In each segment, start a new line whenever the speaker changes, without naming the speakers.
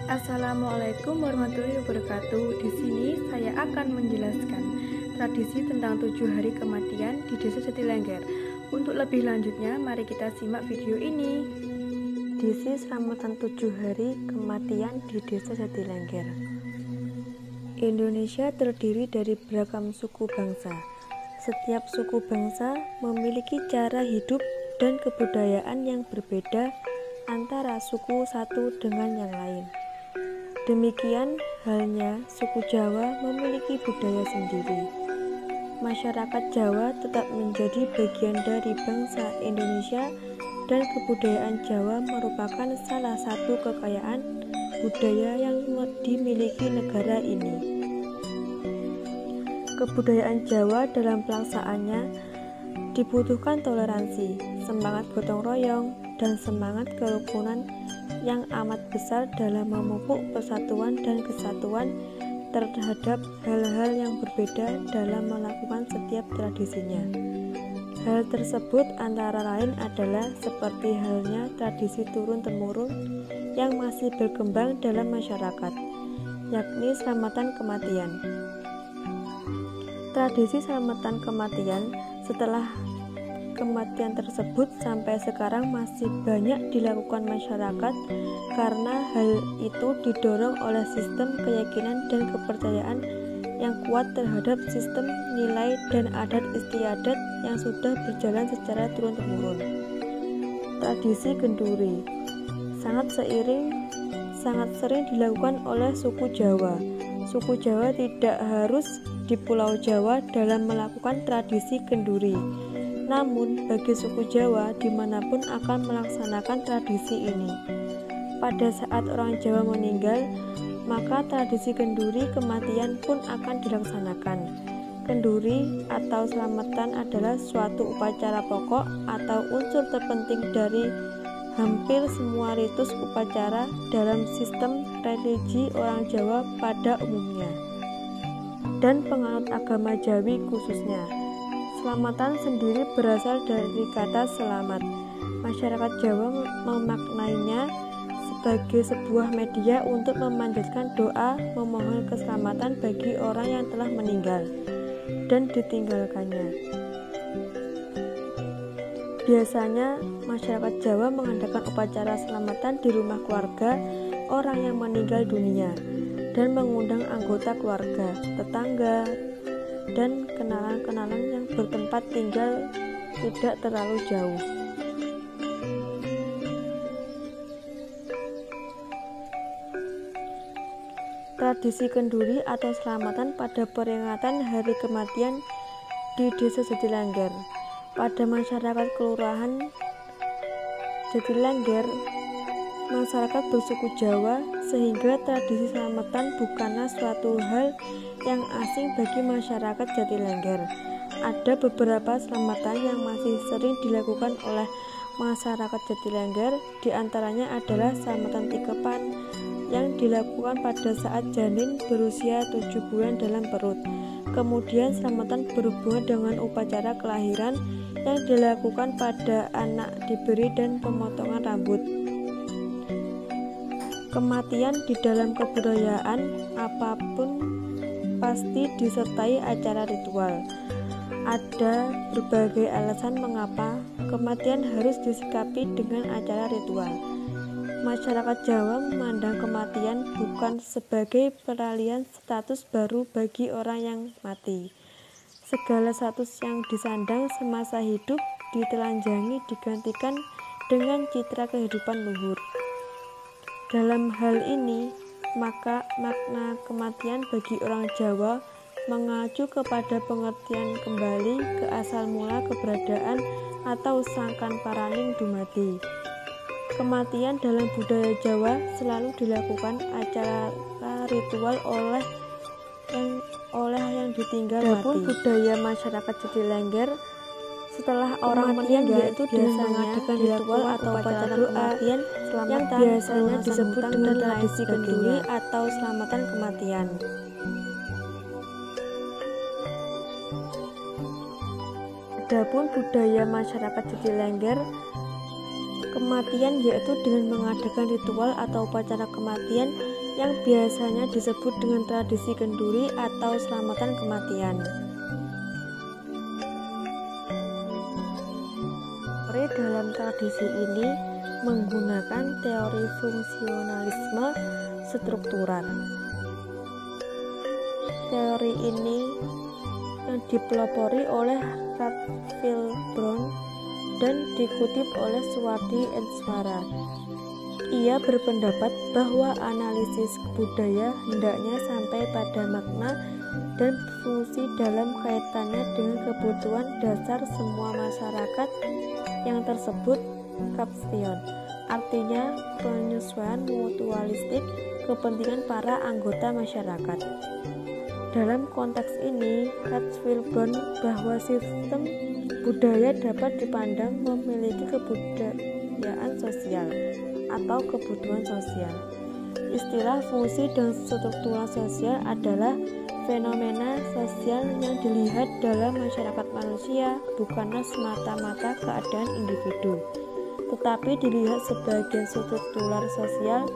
Assalamualaikum warahmatullahi wabarakatuh. Di sini saya akan menjelaskan tradisi tentang 7 hari kematian di Desa Jatilengger. Untuk lebih lanjutnya, mari kita simak video ini. Tradisi selamatan 7 hari kematian di Desa Jatilengger. Indonesia terdiri dari beragam suku bangsa. Setiap suku bangsa memiliki cara hidup dan kebudayaan yang berbeda antara suku satu dengan yang lain. Demikian halnya suku Jawa memiliki budaya sendiri. Masyarakat Jawa tetap menjadi bagian dari bangsa Indonesia dan kebudayaan Jawa merupakan salah satu kekayaan budaya yang dimiliki negara ini. Kebudayaan Jawa dalam pelaksanaannya dibutuhkan toleransi, semangat gotong royong, dan semangat kerukunan yang amat besar dalam memupuk persatuan dan kesatuan terhadap hal-hal yang berbeda dalam melakukan setiap tradisinya. Hal tersebut antara lain adalah seperti halnya tradisi turun-temurun yang masih berkembang dalam masyarakat, yakni selamatan kematian. Tradisi selamatan kematian setelah kematian tersebut sampai sekarang masih banyak dilakukan masyarakat karena hal itu didorong oleh sistem keyakinan dan kepercayaan yang kuat terhadap sistem nilai dan adat istiadat yang sudah berjalan secara turun-temurun. Tradisi kenduri sangat sering dilakukan oleh suku Jawa. Suku Jawa tidak harus di Pulau Jawa dalam melakukan tradisi kenduri. Namun, bagi suku Jawa dimanapun akan melaksanakan tradisi ini. Pada saat orang Jawa meninggal, maka tradisi kenduri kematian pun akan dilaksanakan. Kenduri atau selamatan adalah suatu upacara pokok atau unsur terpenting dari hampir semua ritus upacara dalam sistem religi orang Jawa pada umumnya, dan penganut agama Jawi khususnya. Selamatan sendiri berasal dari kata selamat. Masyarakat Jawa memaknainya sebagai sebuah media untuk memanjatkan doa memohon keselamatan bagi orang yang telah meninggal dan ditinggalkannya. Biasanya masyarakat Jawa mengadakan upacara selamatan di rumah keluarga orang yang meninggal dunia dan mengundang anggota keluarga, tetangga, dan kenalan-kenalan yang bertempat tinggal tidak terlalu jauh. Tradisi kenduri atau selamatan pada peringatan hari kematian di Desa Jatilengger. Pada masyarakat Kelurahan Jatilengger, masyarakat bersuku Jawa, sehingga tradisi selamatan bukanlah suatu hal yang asing bagi masyarakat Jatilengger. Ada beberapa selamatan yang masih sering dilakukan oleh masyarakat Jatilengger, diantaranya adalah selamatan tikepan yang dilakukan pada saat janin berusia 7 bulan dalam perut. Kemudian selamatan berhubungan dengan upacara kelahiran yang dilakukan pada anak diberi dan pemotongan rambut. Kematian di dalam kebudayaan apapun pasti disertai acara ritual. Ada berbagai alasan mengapa kematian harus disikapi dengan acara ritual. Masyarakat Jawa memandang kematian bukan sebagai peralihan status baru bagi orang yang mati. Segala status yang disandang semasa hidup ditelanjangi digantikan dengan citra kehidupan luhur. Dalam hal ini, maka makna kematian bagi orang Jawa mengacu kepada pengertian kembali ke asal mula keberadaan atau sangkan paraning dumadi. Kematian dalam budaya Jawa selalu dilakukan acara ritual oleh yang ditinggal mati. Adapun budaya masyarakat Jatilengger setelah orang meninggal yaitu dengan mengadakan ritual atau upacara kematian yang biasanya disebut dengan tradisi kenduri atau selamatan kematian. Adapun budaya masyarakat Jatilengger kematian, yaitu dengan mengadakan ritual atau upacara kematian yang biasanya disebut dengan tradisi kenduri atau selamatan kematian. Dalam tradisi ini menggunakan teori fungsionalisme struktural. Teori ini yang dipelopori oleh Radcliffe Brown dan dikutip oleh Suwardi Enswara. Ia berpendapat bahwa analisis budaya hendaknya sampai pada makna dan fungsi dalam kaitannya dengan kebutuhan dasar semua masyarakat yang tersebut caption, artinya penyesuaian mutualistik kepentingan para anggota masyarakat. Dalam konteks ini, Radcliffe Brown bahwa sistem budaya dapat dipandang memiliki kebudayaan sosial atau kebutuhan sosial. Istilah fungsi dan struktural sosial adalah fenomena sosial yang dilihat dalam masyarakat manusia bukanlah semata-mata keadaan individu, tetapi dilihat sebagai struktural sosial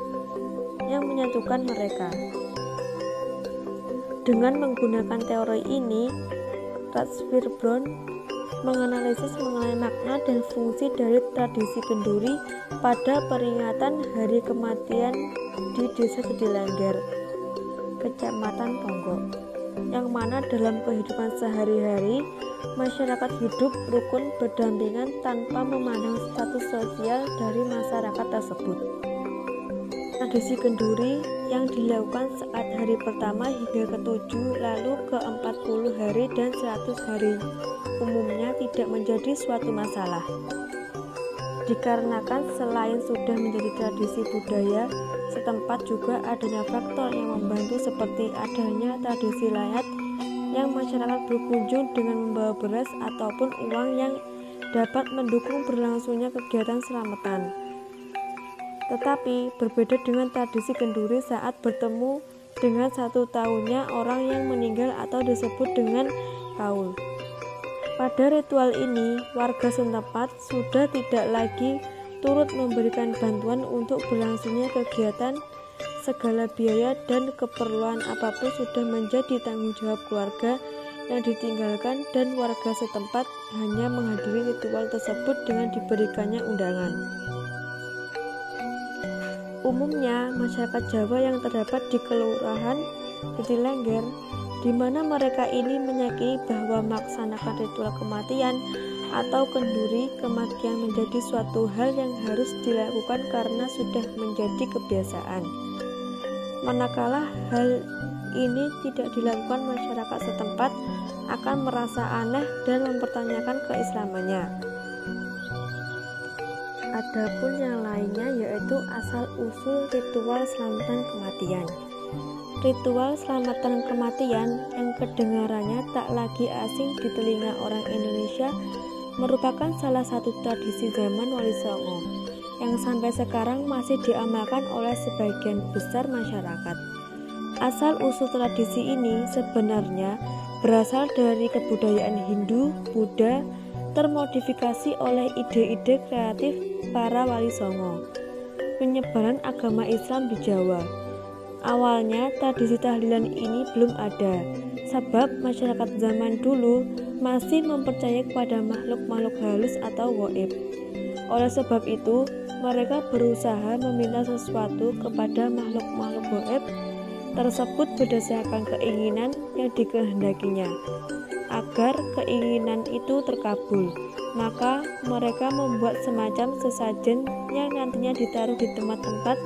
yang menyatukan mereka. Dengan menggunakan teori ini, Radcliffe Brown menganalisis mengenai makna dan fungsi dari tradisi kenduri pada peringatan hari kematian di Desa Sedilengger, Kecamatan Ponggok, yang mana dalam kehidupan sehari-hari masyarakat hidup rukun berdampingan tanpa memandang status sosial dari masyarakat tersebut. Tradisi kenduri yang dilakukan saat hari pertama hingga ke-7 lalu ke-40 hari dan 100 hari umumnya tidak menjadi suatu masalah, dikarenakan selain sudah menjadi tradisi budaya setempat juga adanya faktor yang membantu seperti adanya tradisi layat yang masyarakat berkunjung dengan membawa beras ataupun uang yang dapat mendukung berlangsungnya kegiatan selamatan. Tetapi berbeda dengan tradisi kenduri saat bertemu dengan 1 tahunnya orang yang meninggal atau disebut dengan kaul. Pada ritual ini, warga setempat sudah tidak lagi turut memberikan bantuan untuk berlangsungnya kegiatan. Segala biaya dan keperluan apapun sudah menjadi tanggung jawab keluarga yang ditinggalkan dan warga setempat hanya menghadiri ritual tersebut dengan diberikannya undangan. Umumnya, masyarakat Jawa yang terdapat di Kelurahan Sedilengger, di mana mereka ini meyakini bahwa melaksanakan ritual kematian atau kenduri kematian menjadi suatu hal yang harus dilakukan karena sudah menjadi kebiasaan. Manakala hal ini tidak dilakukan, masyarakat setempat akan merasa aneh dan mempertanyakan keislamannya. Adapun yang lainnya yaitu asal-usul ritual selamatan kematian. Ritual selamatan kematian yang kedengarannya tak lagi asing di telinga orang Indonesia merupakan salah satu tradisi zaman Wali Songo yang sampai sekarang masih diamalkan oleh sebagian besar masyarakat. Asal-usul tradisi ini sebenarnya berasal dari kebudayaan Hindu, Buddha, termodifikasi oleh ide-ide kreatif para Wali Songo. Penyebaran agama Islam di Jawa. Awalnya tradisi tahlilan ini belum ada, sebab masyarakat zaman dulu masih mempercayai kepada makhluk-makhluk halus atau gaib. Oleh sebab itu, mereka berusaha meminta sesuatu kepada makhluk-makhluk gaib tersebut berdasarkan keinginan yang dikehendakinya. Agar keinginan itu terkabul, maka mereka membuat semacam sesajen yang nantinya ditaruh di tempat-tempat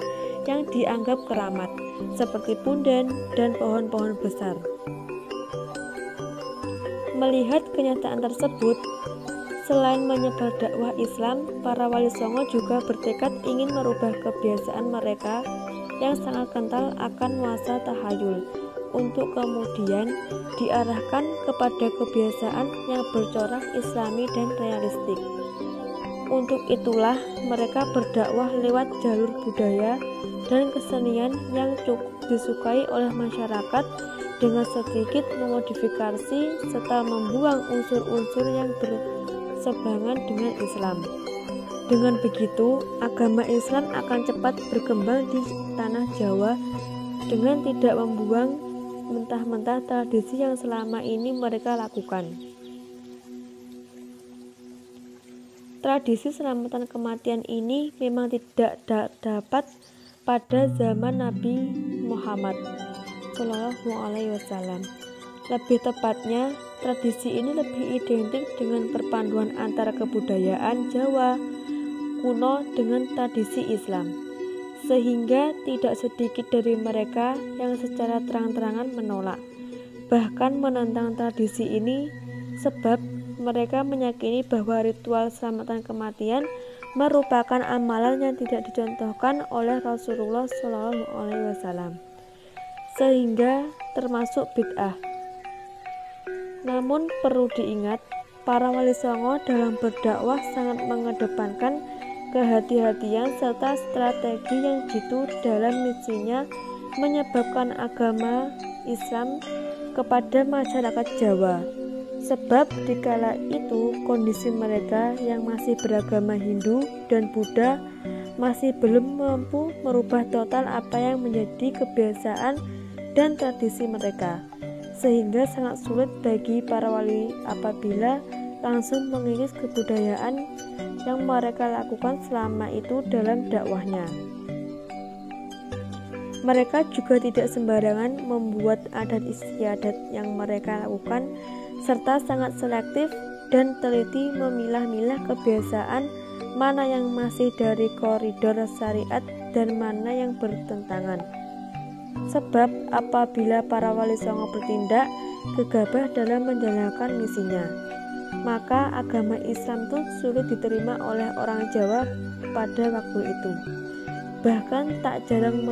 yang dianggap keramat, seperti punden dan pohon-pohon besar. Melihat kenyataan tersebut, selain menyebar dakwah Islam, para Wali Songo juga bertekad ingin merubah kebiasaan mereka yang sangat kental akan nuansa tahayul, untuk kemudian diarahkan kepada kebiasaan yang bercorak Islami dan realistik. Untuk itulah mereka berdakwah lewat jalur budaya dan kesenian yang cukup disukai oleh masyarakat dengan sedikit memodifikasi serta membuang unsur-unsur yang berseberangan dengan Islam. Dengan begitu, agama Islam akan cepat berkembang di tanah Jawa dengan tidak membuang mentah-mentah tradisi yang selama ini mereka lakukan. Tradisi selamatan kematian ini memang tidak dapat pada zaman Nabi Muhammad SAW. Lebih tepatnya, tradisi ini lebih identik dengan perpaduan antara kebudayaan Jawa kuno dengan tradisi Islam, sehingga tidak sedikit dari mereka yang secara terang-terangan menolak, bahkan menentang tradisi ini, sebab mereka meyakini bahwa ritual selamatan kematian merupakan amalan yang tidak dicontohkan oleh Rasulullah SAW, sehingga termasuk bid'ah. Namun perlu diingat, para wali songo dalam berdakwah sangat mengedepankan kehati-hatian serta strategi yang jitu dalam misinya menyebabkan agama Islam kepada masyarakat Jawa. Sebab dikala itu kondisi mereka yang masih beragama Hindu dan Buddha masih belum mampu merubah total apa yang menjadi kebiasaan dan tradisi mereka, sehingga sangat sulit bagi para wali apabila langsung mengikis kebudayaan yang mereka lakukan selama itu dalam dakwahnya. Mereka juga tidak sembarangan membuat adat istiadat yang mereka lakukan, serta sangat selektif dan teliti memilah-milah kebiasaan mana yang masih dari koridor syariat dan mana yang bertentangan. Sebab apabila para wali songo bertindak gegabah dalam menjalankan misinya, maka agama Islam itu sulit diterima oleh orang Jawa pada waktu itu. Bahkan tak jarang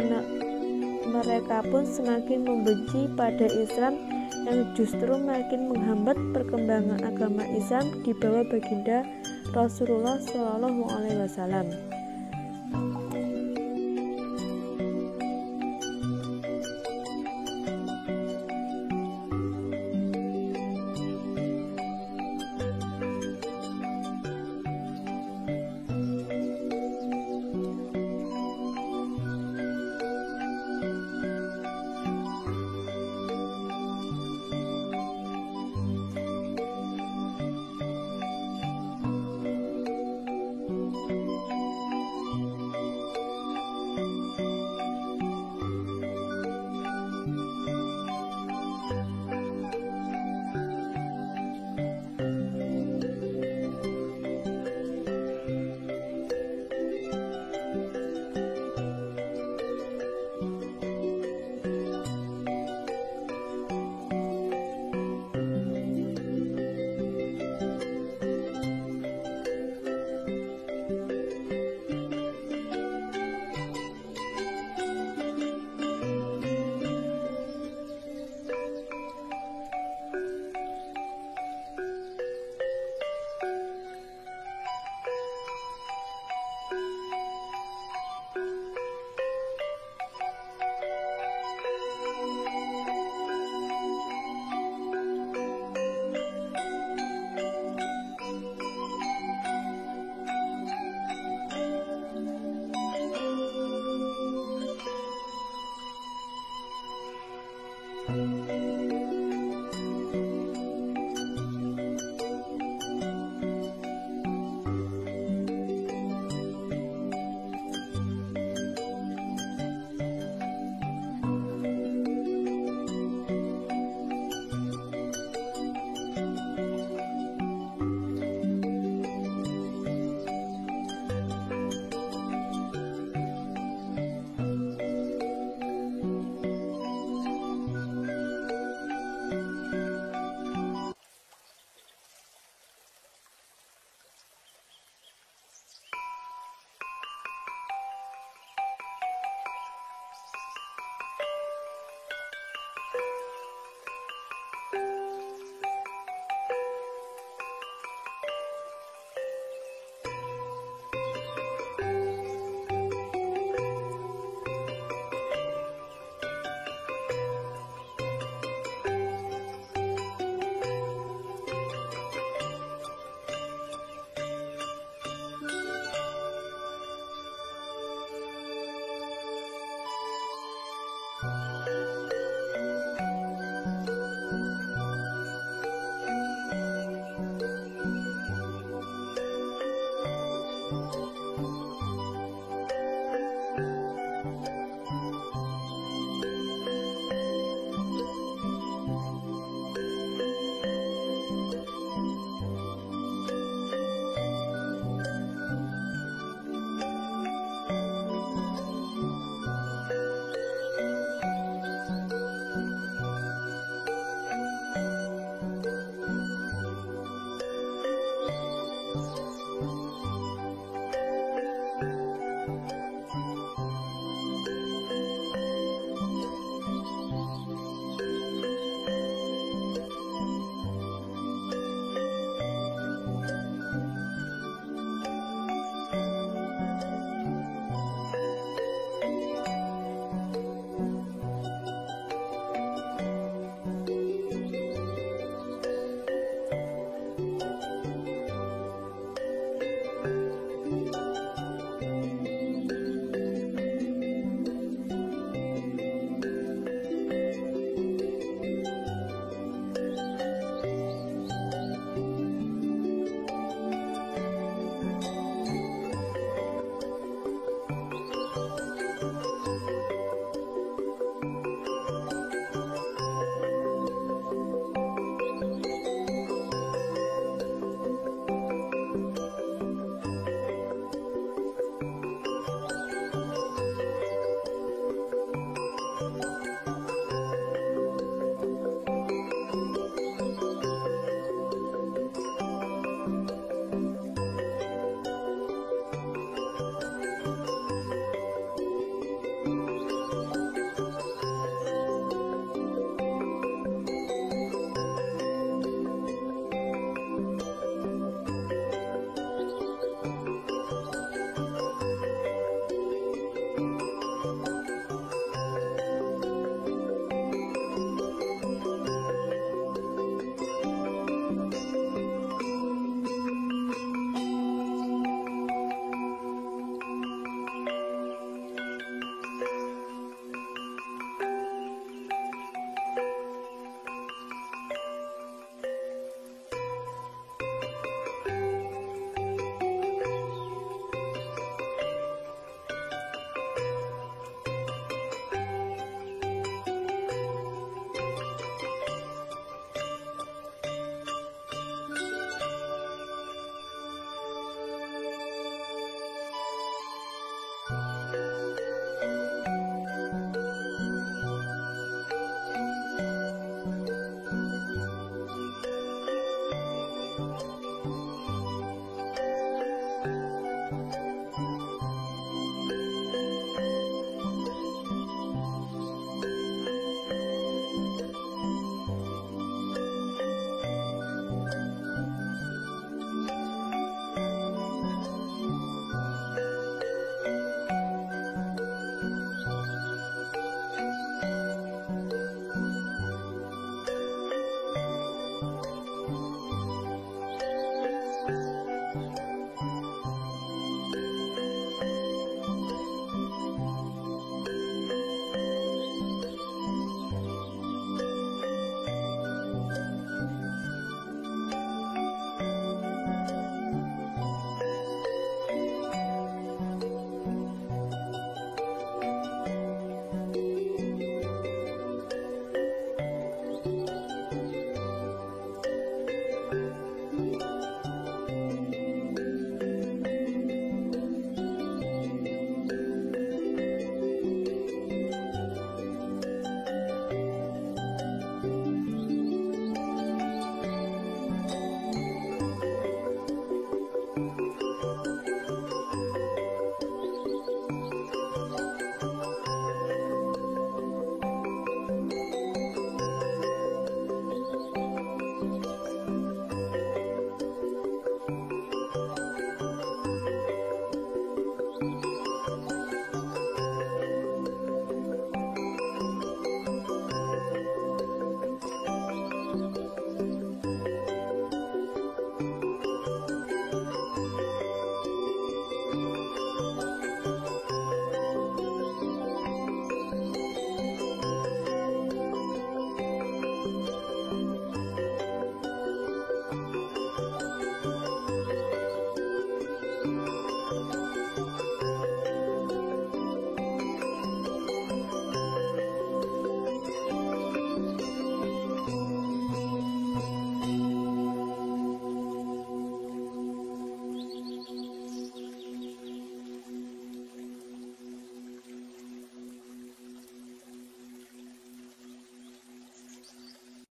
mereka pun semakin membenci pada Islam yang justru makin menghambat perkembangan agama Islam di bawah baginda Rasulullah SAW.